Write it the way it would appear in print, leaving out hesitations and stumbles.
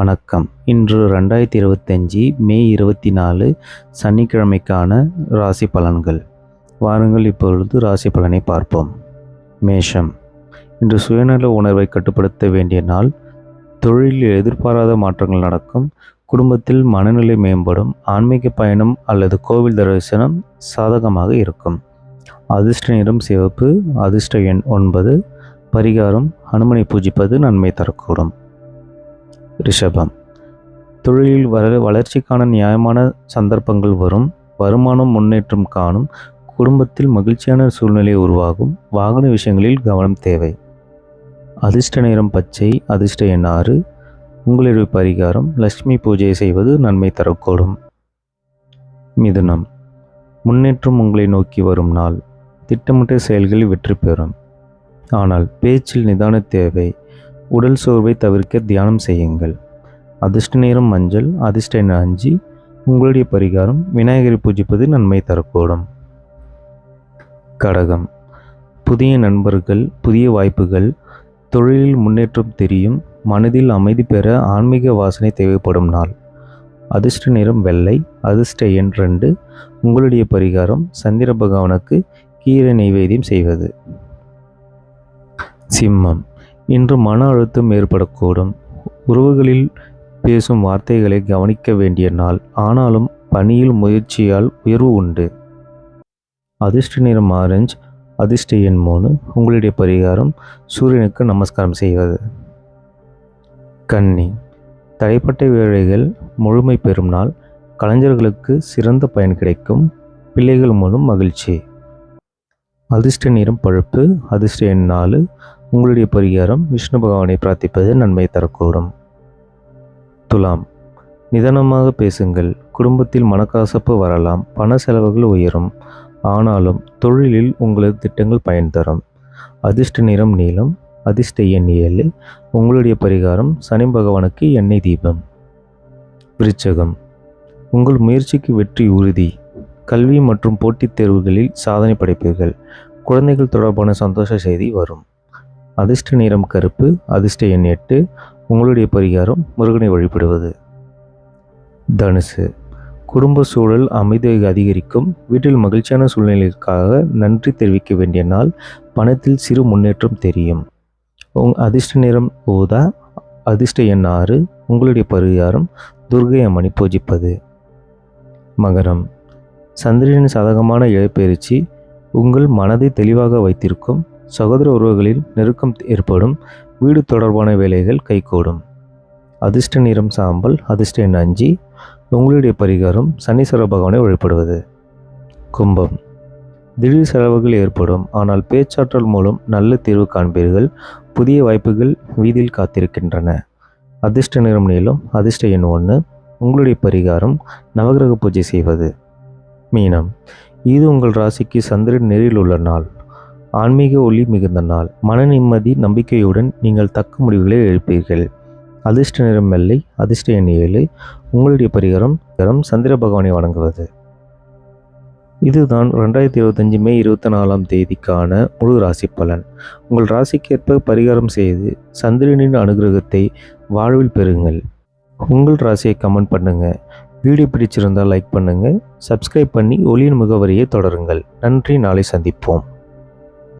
வணக்கம். இன்று 2025 மே 24 சனிக்கிழமைக்கான ராசி பலன்கள். வாருங்கள் இப்பொழுது ராசி பலனை பார்ப்போம். மேஷம். இன்று சுயநல உணர்வை கட்டுப்படுத்த வேண்டிய நாள். தொழிலில் எதிர்பாராத மாற்றங்கள் நடக்கும். குடும்பத்தில் மனநிலை மேம்படும். ஆன்மீக பயணம் அல்லது கோவில் தரிசனம் சாதகமாக இருக்கும். அதிர்ஷ்ட நிறம் சிவப்பு. அதிர்ஷ்ட எண் 9. பரிகாரம் ஹனுமனை பூஜிப்பது நன்மை தரக்கூடும். ரிஷபம். தொழிலில் வளர்ச்சிக்கான நியாயமான சந்தர்ப்பங்கள் வரும். வருமானம் முன்னேற்றம் காணும். குடும்பத்தில் மகிழ்ச்சியான சூழ்நிலை உருவாகும். வாகன விஷயங்களில் கவனம் தேவை. அதிர்ஷ்ட நிறம் பச்சை. அதிர்ஷ்ட எண் 6. உங்களுடைய பரிகாரம் லட்சுமி பூஜை செய்வது நன்மை தரக்கூடும். மிதுனம். முன்னேற்றம் உங்களை நோக்கி வரும் நாள். திட்டமிட்ட செயல்களில் வெற்றி பெறும். ஆனால் பேச்சில் நிதான தேவை. உடல் சோர்வை தவிர்க்க தியானம் செய்யுங்கள். அதிர்ஷ்ட நிறம் மஞ்சள். அதிர்ஷ்ட எண் 5. உங்களுடைய பரிகாரம் விநாயகரை பூஜிப்பது நன்மை தரக்கூடும். கடகம். புதிய நண்பர்கள், புதிய வாய்ப்புகள். தொழிலில் முன்னேற்றம் தெரியும். மனதில் அமைதி பெற ஆன்மீக வாசனை தேவைப்படும் நாள். அதிர்ஷ்ட நிறம் வெள்ளை. அதிர்ஷ்ட எண் 2. உங்களுடைய பரிகாரம் சந்திர பகவானுக்கு கீரை நைவேத்தியம் செய்வது. சிம்மம். இன்று மன அழுத்தம் ஏற்படக்கூடும். உறவுகளில் பேசும் வார்த்தைகளை கவனிக்க வேண்டிய நாள். ஆனாலும் பணியில் முயற்சியால் உயர்வு உண்டு. அதிர்ஷ்ட நிறம் ஆரஞ்சு. அதிர்ஷ்ட எண் 3. உங்களுடைய பரிகாரம் சூரியனுக்கு நமஸ்காரம் செய்வது. கன்னி. தடைப்பட்ட வேலைகள் முழுமை பெறும் நாள். கலைஞர்களுக்கு சிறந்த பயன் கிடைக்கும். பிள்ளைகள் மூலம் மகிழ்ச்சி. அதிர்ஷ்ட நிறம் பழுப்பு. அதிர்ஷ்ட எண் 4. உங்களுடைய பரிகாரம் விஷ்ணு பகவானை பிரார்த்திப்பது நன்மை தரக்கூடும். துலாம். நிதானமாக பேசுங்கள். குடும்பத்தில் மனக்கசப்பு வரலாம். பண செலவுகள் உயரும். ஆனாலும் தொழிலில் உங்களது திட்டங்கள் பயன் தரும். அதிர்ஷ்ட நிறம் நீலம். அதிர்ஷ்ட எண் 7. உங்களுடைய பரிகாரம் சனி பகவானுக்கு எண்ணெய் தீபம். விருச்சகம். உங்கள் முயற்சிக்கு வெற்றி உறுதி. கல்வி மற்றும் போட்டித் தேர்வுகளில் சாதனை படைப்பீர்கள். குழந்தைகள் தொடர்பான சந்தோஷ செய்தி வரும். அதிர்ஷ்ட நிறம் கருப்பு. அதிர்ஷ்ட எண் 8. உங்களுடைய பரிகாரம் முருகனை வழிபடுவது. தனுசு. குடும்ப சூழல் அமைதியை அதிகரிக்கும். வீட்டில் மகிழ்ச்சியான சூழ்நிலைக்காக நன்றி தெரிவிக்க வேண்டிய நாள். பணத்தில் சிறு முன்னேற்றம் தெரியும். அதிர்ஷ்ட நிறம் ஊதா. அதிர்ஷ்ட எண் 6. உங்களுடைய பரிகாரம் துர்கை அம்மனை பூஜிப்பது. மகரம். சந்திரனின் சாதகமான இழப்பெயர்ச்சி உங்கள் மனதை தெளிவாக வைத்திருக்கும். சகோதர உறவுகளில் நெருக்கம் ஏற்படும். வீடு தொடர்பான வேலைகள் கைகூடும். அதிர்ஷ்ட நிறம் சாம்பல். அதிர்ஷ்ட எண் 5. உங்களுடைய பரிகாரம் சனீஸ்வர பகவானை வழிபடுவது. கும்பம். திடீர் செலவுகள் ஏற்படும். ஆனால் பேச்சாற்றல் மூலம் நல்ல தீர்வு காண்பீர்கள். புதிய வாய்ப்புகள் வீதியில் காத்திருக்கின்றன. அதிர்ஷ்ட நிறம் நீலம். அதிர்ஷ்ட எண் 1. உங்களுடைய பரிகாரம் நவகிரக பூஜை செய்வது. மீனம். இது உங்கள் ராசிக்கு சந்திரன் நேரில் உள்ள நாள். ஆன்மீக ஒளி மிகுந்த நாள். மன நிம்மதி நம்பிக்கையுடன் நீங்கள் தக்க முடிவுகளை எடுப்பீர்கள். அதிர்ஷ்ட நிறம் வெள்ளை. அதிர்ஷ்ட எண் 7. உங்களுடைய பரிகாரம் சந்திர பகவானை வணங்குவது. இதுதான் 2025 மே 24ஆம் தேதிக்கான முழு ராசி பலன். உங்கள் ராசிக்கேற்ப பரிகாரம் செய்து சந்திரனின் அனுகிரகத்தை வாழ்வில் பெறுங்கள். உங்கள் ராசியை கமெண்ட் பண்ணுங்கள். வீடியோ பிடிச்சிருந்தால் லைக் பண்ணுங்கள். சப்ஸ்கிரைப் பண்ணி ஒளியின் முகவரியை தொடருங்கள். நன்றி. நாளை சந்திப்போம்.